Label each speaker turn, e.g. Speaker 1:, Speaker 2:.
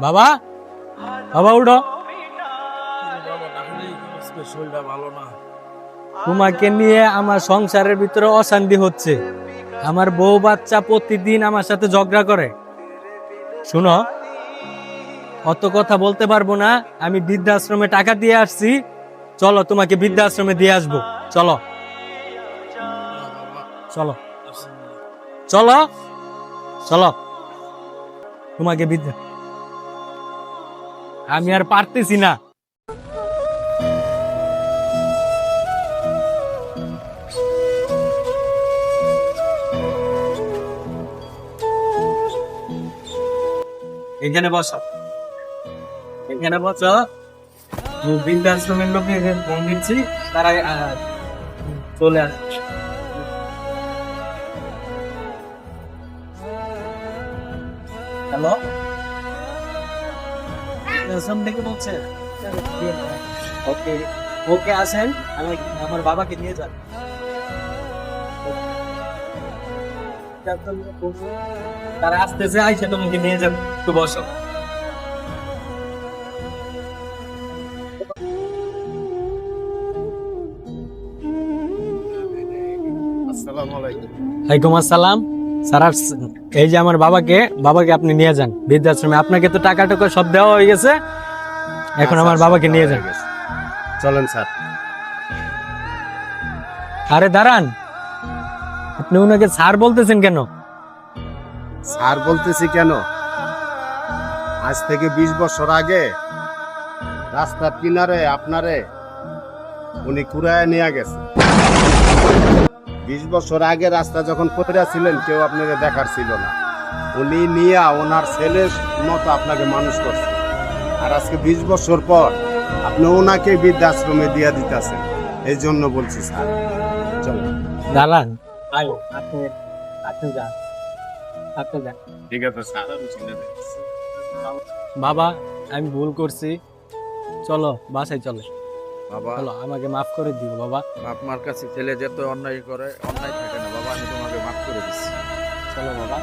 Speaker 1: বাবা, বাবা উঠো।
Speaker 2: শরীরটা ভালো না।
Speaker 1: তোমাকে নিয়ে আমার সংসারের ভিতরে অশান্তি হচ্ছে। আমার বউ বাচ্চা প্রতিদিন আমার সাথে ঝগড়া করে। শুনো, অত কথা বলতে পারবো না। আমি বৃদ্ধাশ্রমে টাকা দিয়ে আসছি, চলো তোমাকে বৃদ্ধাশ্রমে দিয়ে আসবো। চলো চলো চলো চলো, তোমাকে বৃদ্ধা, আমি আর পারতেছি না। এখানে বসো, এখানে বসো। বৃদ্ধাশ্রমের লোকে ফোন দিচ্ছি, তারা চলে আসছে। হ্যালো, আসাম থেকে বলছে? ওকে, ওকে আসেন, আমি আমার বাবাকে নিয়ে যান। তারা আসতেছে, আইসা তোমাকে নিয়ে যান। একটু বসো।
Speaker 2: আসসালামু আলাইকুম।
Speaker 1: ওয়ালাইকুম আসসালাম। স্যার, এই যে আমার বাবাকে, বাবাকে আপনি নিয়ে যান বৃদ্ধাশ্রমে। আপনাকে তো টাকা টাকা সব দেওয়া হয়ে গেছে, এখন আমার বাবাকে নিয়ে যান।
Speaker 2: চলেন স্যার।
Speaker 1: আরে দাঁড়ান, আপনি উনাকে স্যার বলতেছেন কেন?
Speaker 2: স্যার বলতেছি কেন, আজ থেকে 20 বছর আগে রাস্তার কিনারে আপনারে উনি কুড়ায় নিয়ে গেছে। 20 বছর আগে রাস্তা যখন পড়ে ছিলেন, কেউ আপনাকে দেখার ছিল না। উনি নিয়ে ওনার ছেলের মতো আপনাকে মানুষ করছে। আর আজকে 20 বছর পর আপনি ওনাকে বৃদ্ধাশ্রমে দিয়ে দিতেছেন। এই জন্য বলছি স্যার, চলো।
Speaker 1: দাঁড়ান, আয়ো, আপনি আপনি যান, আপনি যান।
Speaker 2: ঠিক আছে স্যার।
Speaker 1: বাবা, আমি ভুল করছি, চলো বাসায় চলো।
Speaker 3: বাবা,
Speaker 1: চলো, আমাকে মাফ করে দিও বাবা।
Speaker 3: বাপ মার কাছে ছেলে যেত অন্যায় করে, অন্যায় থাকে না বাবা, আমি তোমাকে মাফ করে দিচ্ছি।
Speaker 1: চলো বাবা।